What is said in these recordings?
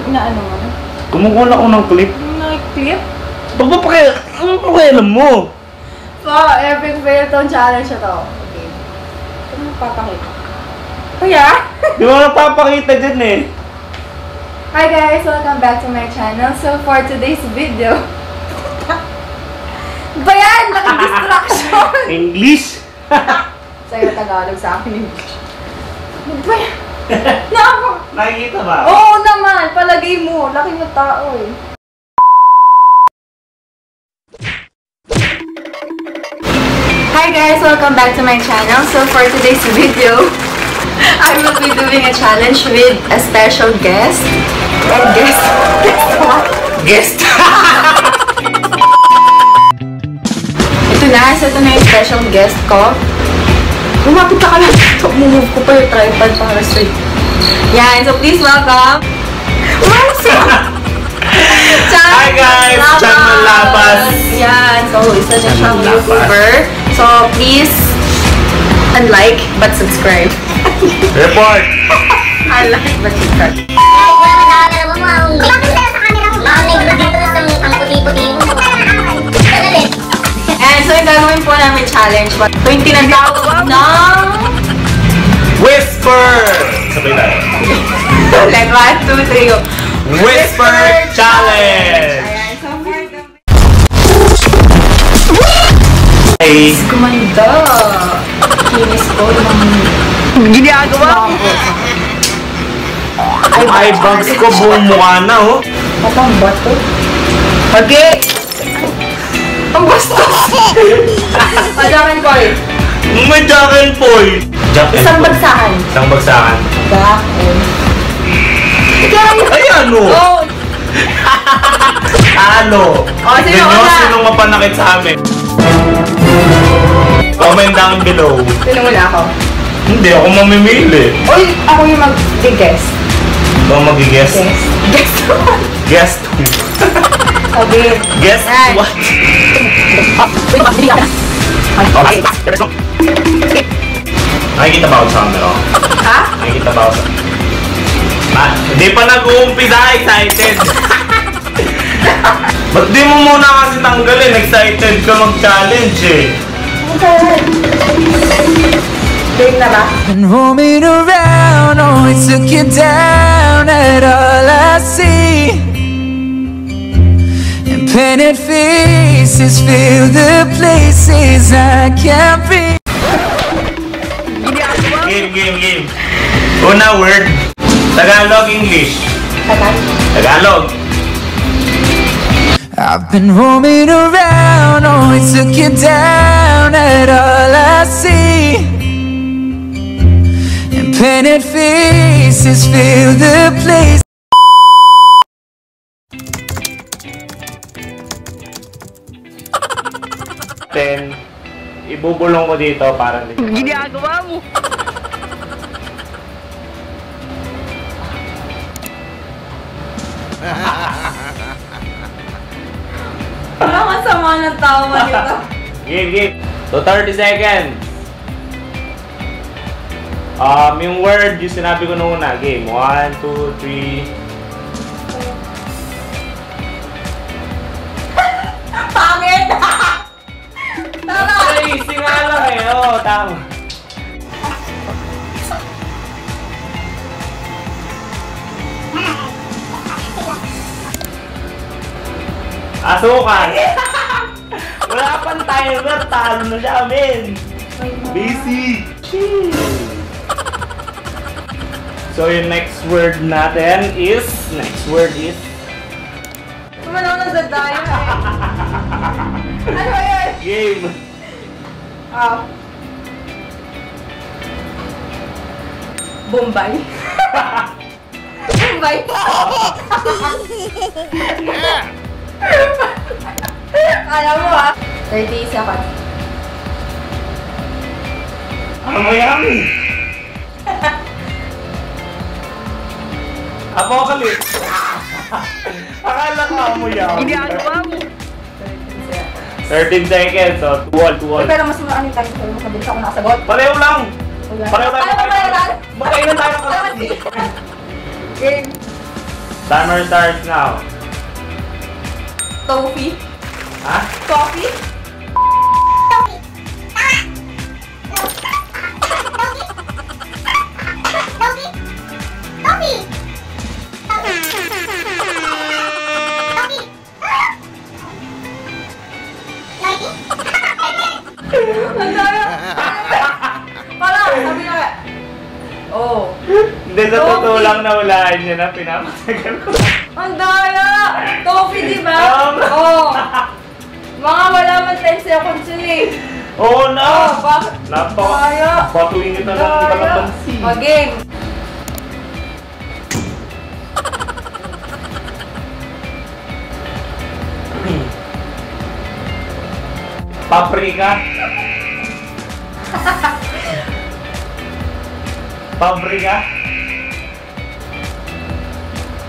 inaano mo? Kumukuha ako ng clip. Nag-clip? Ano pa kaya alam mo? So, epic fail tong challenge na to. Okay. Ito mo papakita. Kuya? Di mo nagpapakita dyan eh. Hi guys! Welcome back to my channel. So, for today's video... ba yan? Naka-distraction! English? Sa'yo Tagalog, sa akin English. Ba yan? Nakikita ba? Oo naman! Palagay mo! Laki ng tao eh. Hi guys! Welcome back to my channel. So for today's video, I will be doing a challenge with a special guest. And guest what? Guest! Ito na yung special guest ko. Lumapit ka lang. Mumove ko pa yung tripod para straight. Yan, so please welcome. Hi guys! Channel Labas! Yan, so isa na siyang YouTuber. So please, unlike but subscribe. Report! Unlike but subscribe. And so yung gagawin po namin challenge. So yung tinatawag ng... Whisper! Sabay tayo. Like 1, 2, 3, go. Whisper Challenge! Ayan, so for the... Hey! Gumanda! Kinis ko yung... Ginagawa mo! Ay, bags ko buong mukha na, oh. Patang bato? Okay! Ang bastos! Padakan ko eh. May Jack and Poy! Isang bagsakan. Isang bagsakan. Bakit? Ay, ano? Oh! Ano? Oh, sino una? Sinong mapanakit sa amin? Comment down below. Sino muna ako? Hindi, ako mamimili. Uy, ako yung mag-guess. Ikaw mag-guess? Guess. Guess. Okay. Guess Yan. what? Nakikita ba ako sa camera? Ha? Nakikita ba ako sa... Hindi pa nag-uumpisa, excited! Ba't di mo muna kasi tanggalin? Excited ka mag-challenge eh. Okay. Game na ba? And roaming around, only took you down at all I see. And painted faces fill the places I can't be. Game. Una word. Tagalog, English. Tagalog. I've been roaming around, only took you down at all I see. And painted faces fill the place. Then, ibubulong ko dito para dito. Ginagawa mo. Parang masama ng tawa nito. Game. So, 30 seconds. Yung word, yung sinabi ko nung una. Game. 1, 2, 3. Pangit! Tama! Easy nga lang eh. Oo, tama. Asukan! Wala pang timer. Talo na siya, men. Busy. So, yung next word natin is... Kumanaw na sa tayo eh. Ano ba yun? Game. Bombay. Bombay. Alam mo ah. 30 seconds. Ano mo yan? Apocalypse. Akala ko mo yan. Ginagawa mo. 13 seconds. So, 2-1. Pero mas maano yung time ko. Mas mabilis ako nakasagot. Pareho lang. Pareho tayo. Pareho tayo. Magkainan tayo ng Game. Timer starts now. Toffee. Ha? Coffee. Ang daya. Parang, sabi nga. Oh. Hindi, sa totoo lang na walain niya na pinapatagal ko. Ang daya. Toffee, di ba? Oo. Mga wala man 10 seconds yun eh. Oo na! Bakit? Daya. Patuingin na lang ng kalabansi. O, game. Paprika. Paprika.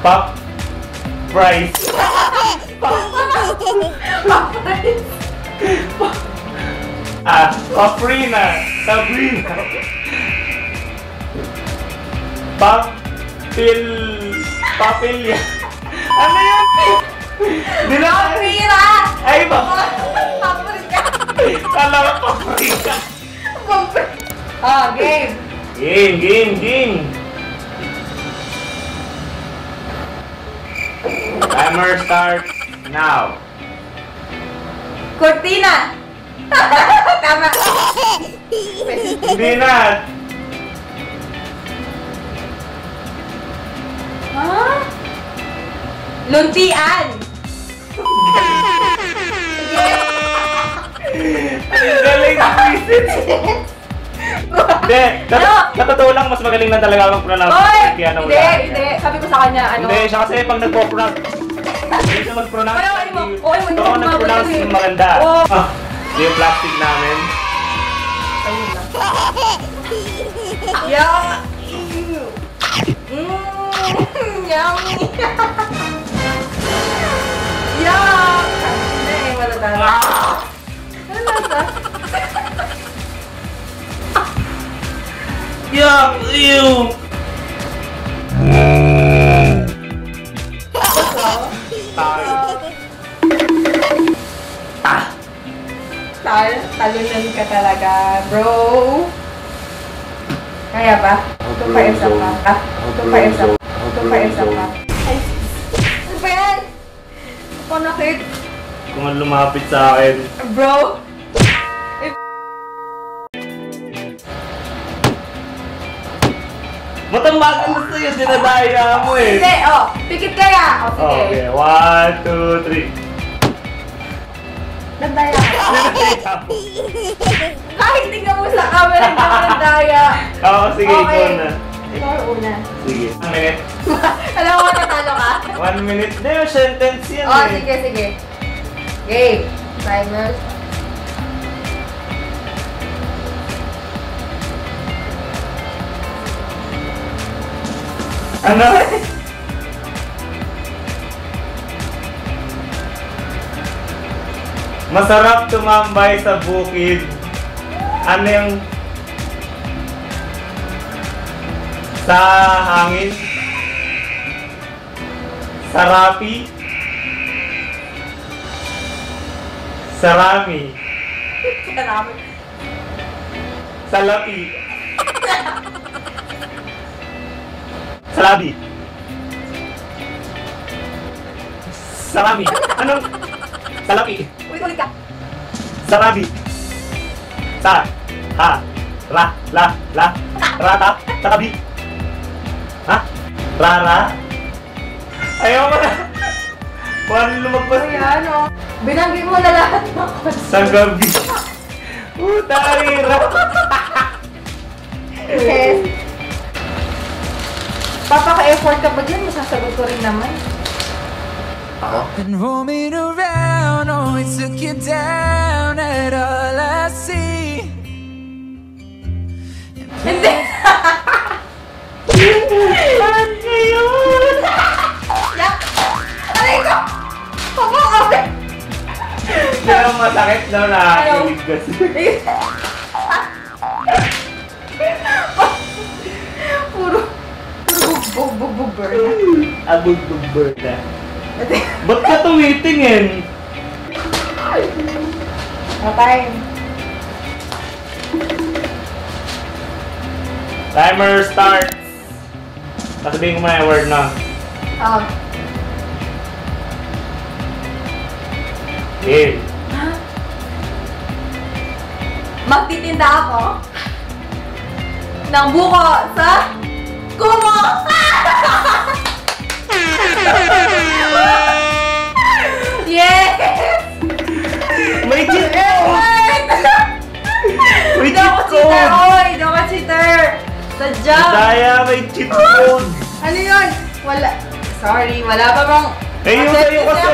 Pop. Price. Paprina. Sabrina. Papilya. Ano yun? Paprika! Ay, Paprika! Kala ko paprika. Game. Game. Timer starts now. Cortina. Tama. Hindi na. Huh? Luntian. Galing na visit. Hindi. Natotoo lang, mas magaling na talaga akong pronounce. Hindi. Sabi ko sa kanya, ano? Hindi, siya kasi pag nagpo-pronounce. Hindi siya mag-pronounce. Ito ako nag-pronounce yung maganda. Ito yung plastic namin. Ayun lang. Yeah. Yummy. Yeah. Hindi, matatala. Ano lasa? Yuck! Ew! Talunan ka talaga, bro. Kaya ba? Ito pa isa pa. Ito pa isa pa. Ay, ano ba yan? Panakit. Kung ano lumapit sa akin. Bro. Matambakan mo sa'yo, dinadaya mo eh. Hindi, pikit kaya. Sige. Okay, 1, 2, 3. Nagdaya ka. Kahit tingnan mo sa camera, hindi ako nagdaya. Oo, sige, ikaw na. Ikaw una. Sige. 1 minute. Alam mo, natalo ka? 1 minute. Hindi, yung sentence yan eh. Sige. Game. Timer. Ano? Masarap tumambay sa bukid. Ano yung sa hangin? Sarapi? Sarami? Salamat. Salapi? Salabi? Sarami? Anong? Salapi? Ulit ka. Sarabi. Sa. Ha. Ra. La. La. Rata. Tatabi. Ha? Rara. Ayaw mo na. Paano lumagpas? Ayan, binanggit mo na lahat ng kotse. Sa gabi. Tarira. Yes. Papaka-effort ka ba dyan? Masasagot ko rin naman. And roaming around, oh, it took you down at all I see. Hindi! Ano yun? Yak! Aray ko! Kumakabi! Hindi naman masakit daw na nakakilig kasi. Puro Abugbugber na. Abugbugber na. Ba't ka tumitingin? Okay. Timer starts. Sasabihin ko muna yung word na. Oh. Game. Magtitinda ako ng buko sa kumo! Yes! May cheat code! May Hindi ako cheat cheater! code! Oy! Hindi ako cheater! Sadya! Daya, may cheat code! Ano yun? Wala. Sorry, wala pa bang... Eh, yung sa'yo kasi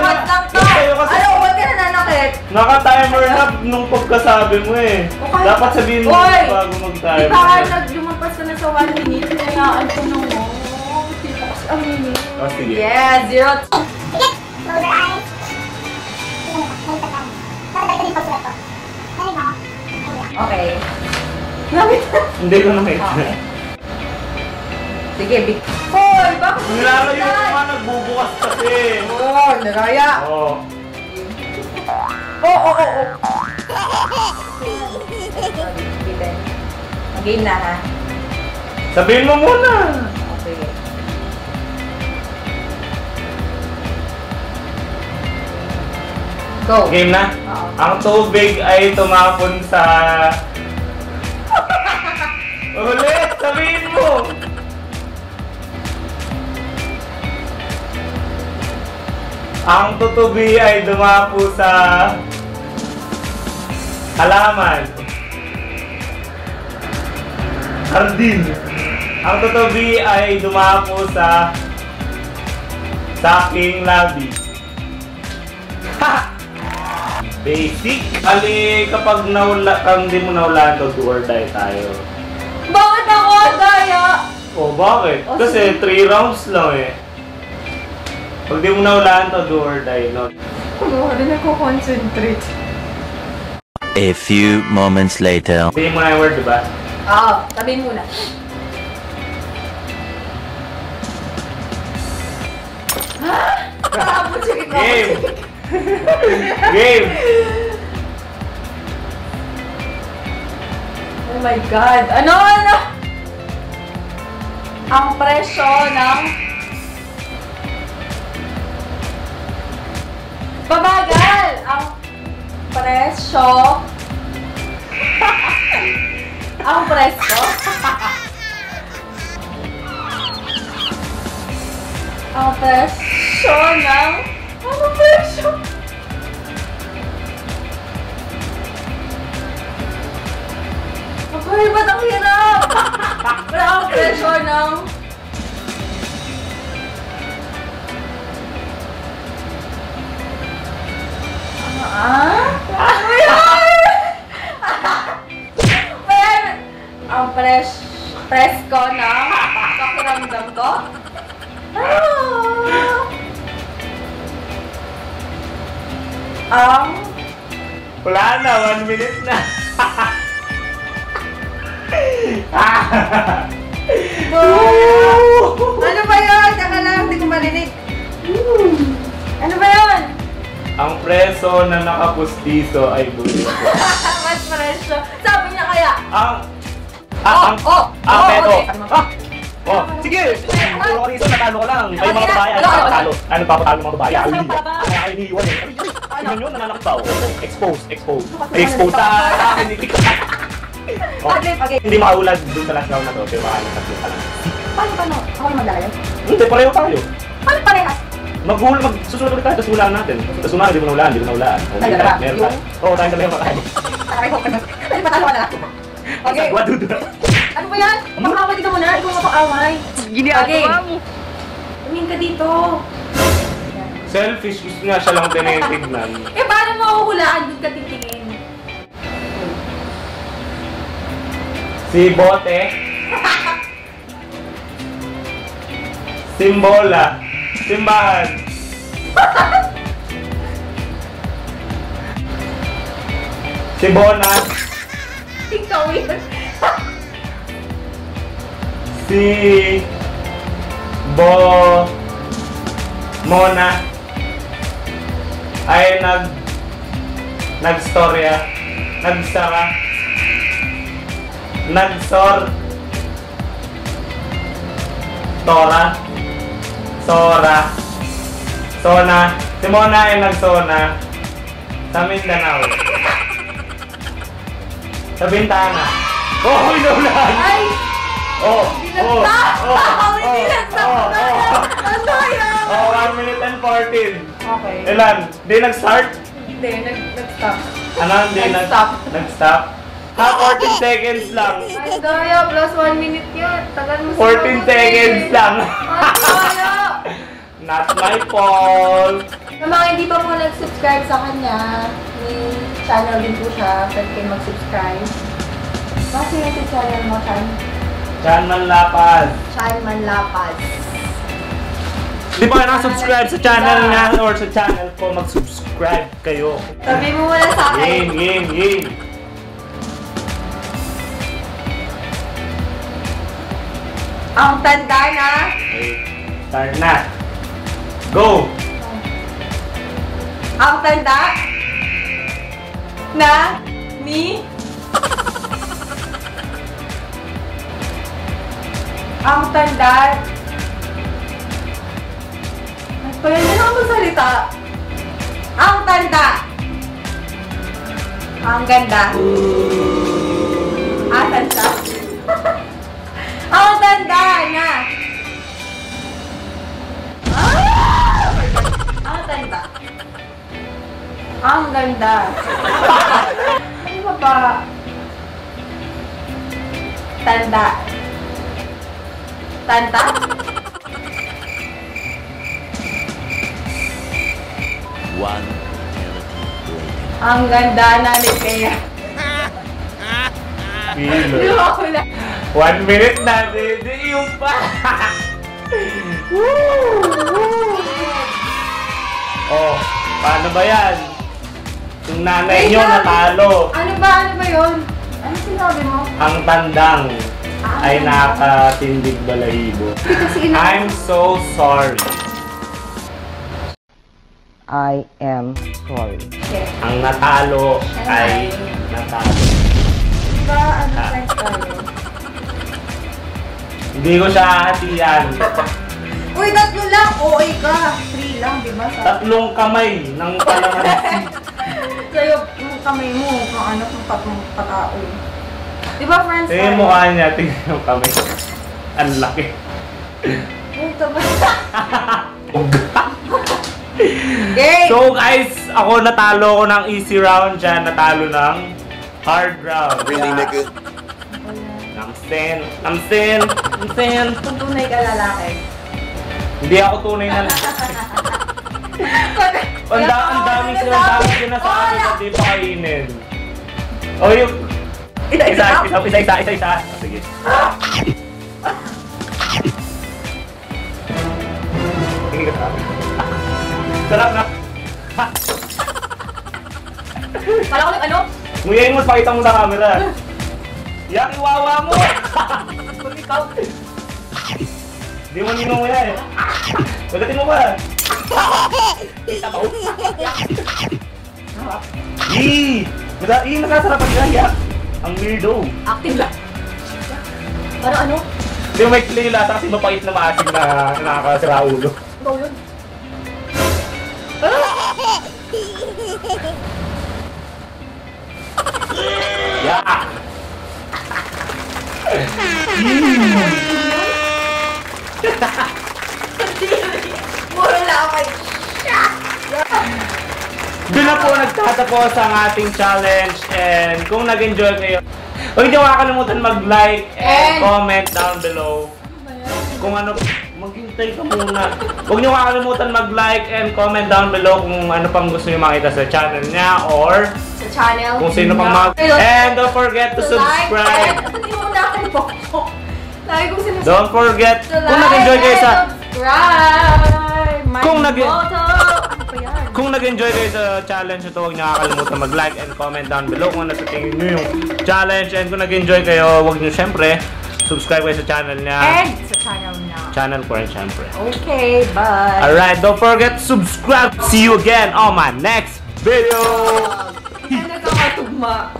Yung sa'yo kasi... Ano, ba't ka nananakit? Naka-timer na nung pagkasabi mo eh. Okay. Dapat sabihin mo Oy! bago mag-timer. Di ba lumagpas ka na sa 1 minute? Kaya ang tanong mo. Sino kasi ang minute? Oh, sige. Yeah, 0. Okay. Gamit. Hindi ko nakita. Okay. Sige, big. Hoy, bakit mo Nilalayo ko nga, nagbubukas kasi. Oh, naraya. Oo. Oh. Mag-game na, ha? Sabihin mo muna. Okay. Go. Game na? Oo. Ang tubig ay tumapon sa... Ulit! Sabihin mo! Ang tutubi ay dumapo sa... halaman. Hardin. Ang tutubi ay dumapo sa... saking labi. Ha! Basic. Ali, kapag hindi mo nahulaan to, do or die tayo. Bakit ako, Daya? Oh, bakit? Oh, Kasi 3 rounds lang eh. Pag di mo nahulaan to, do or die, no? Ano, rin ako-concentrate. A few moments later. Sabihin mo na yung word, diba? Oo, sabihin muna. Ha? Nakabot siya ito. Game! Game! Oh my God. Ano? Ang presyo ng... Babagal! Ang presyo... Ang presyo... Ang presyo ng... Ano presyo? Okay, ba't ang hirap? Wala akong presyo ng... Ano yan? Ang presko ng pakiramdam ko? Wala na, 1 minute na. Ano ba yun? Saka lang, hindi ko marinig. Ano ba yun? Ang preso na nakapustiso ay bulit. Mas presyo. Sabi niya kaya. Peto. Sige! Puro ka rito, natalo ko lang. Kayo mga babae, ano pa patalo? Ano pa patalo mga babae? Kaya iniiwan eh. Tingnan nyo, nananaktaw. Expose. Expose sa akin. Hindi makahulad dun sa last round na to. Pero makahulad ka lang. Paano? Ako yung madaya? Hindi, pareho tayo. Paano parehas? Susunod ulit tayo, tapos hulaan natin. Tapos hulaan, hindi mo nahulaan. Ay, dalawa. Meron tayo. Oo, tayong dalawa makain. Ay, patalo ka na lang. Okay. Sagwa, dudu. Ano ba yan? Makakaway dito muna. Ikaw nga pang-away. Ginagawa mo. Tumingin ka dito. Selfish, gusto nga siya lang tinitignan. Eh, paano mo huhulaan? Doon ka titingin. Si Bote. Simbola. Simbahan. Si Bona. Ikaw yun. Si... Mona ay nagstorya, Sona. Si Mona ay nagsona sa Mindanao. Sa bintana. Oh, inulan! Ay! Hindi nagsama! Ang sayang! 1 minute and 14. Okay. Ilan? Di nag-start? Hindi, nag-stop. Ano? Hindi Nag-stop. Nag-stop? 14 seconds lang. Ay, Daya, plus 1 minute yun. Tagal mo 14 seconds lang. Ay, Daya! Not my fault. Sa mga hindi pa po nag-subscribe sa kanya, may channel din po siya. Pwede kayo mag-subscribe. Bakit yung YouTube channel mo, Chan? Chan Manlapad. Chan Manlapad. Di ba na-subscribe sa channel niya or sa channel ko, mag-subscribe kayo. Sabi mo muna sa akin. Game. Ang tanda na. Okay, start na. Go! Ang tanda na ni ang tanda Pwede na ako magsalita. Ang tanda. Ang ganda. Asan siya? Ang tanda na. Ang tanda. Ang ganda. Ano ba ba? Tanda. Tanda? One eternity later. Ang ganda na ni Kaya. Di ba ako na? 1 minute na, hindi yung pa. Oh, paano ba yan? Yung nanay nyo natalo. Ano ba yun? Ano sinabi mo? Ang tandang ay nakatindig balahibo. I'm so sorry. I am sorry. Yes. Ang natalo ay natalo. Diba, ano friends tayo? Hindi ko siya hahatian. Uy, 3 lang! OA ka! 3 lang, diba? Tatlong kamay ng kalamansi. Sa'yo, yung kamay mo, kung ano, kung patao. Diba, friends tayo? Tingnan yung mukha niya, tingnan yung kamay. Ang laki. Uy, taba. Okay! So guys, ako natalo ko ng easy round dyan, natalo ng hard round. Really, nigga? Namsen. Kung tunay ka lalaki. Hindi ako tunay na ang daming sinasabi sa di pa kainin. O yung... Isa. Sige. Hindi ka sabi. Sarap na. Wala ko ano? Nguyain mo, pakita mo sa camera. Yak, iwawa mo! Kung ikaw. Hindi mo ninunguya eh. Pagdating mo ba? Kita ba? Nasasarapan ka, Yak. Ang weirdo. Active lang. Ano? Hindi mo may lasa kasi mapait na maasim na nakakasira ulo. Ikaw yun. Yak! Muro lang ako. Doon na po nagtatapos ang ating challenge, and kung nag-enjoy kayo, huwag niyo makakalimutan mag-like and comment down below. Kung ano, maghintay ka muna. Huwag niyo makakalimutan mag-like and comment down below kung ano pang gusto niyo makita sa channel niya or Sa channel. kung sino pang mag... And don't forget to subscribe. Hindi mo na akin po. Lagi kong sinasabi. Don't forget, To kung nag-enjoy kayo sa... subscribe! Kung nag-enjoy kayo sa challenge ito, huwag niyo kakalimutan mag-like and comment down below kung ano sa tingin niyo yung challenge. And kung nag-enjoy kayo, huwag niyo syempre subscribe kayo sa channel niya. And sa channel niya. channel ko rin syempre. Okay, bye. Alright, don't forget to subscribe. See you again on my next video. Hindi na nagkakatugma.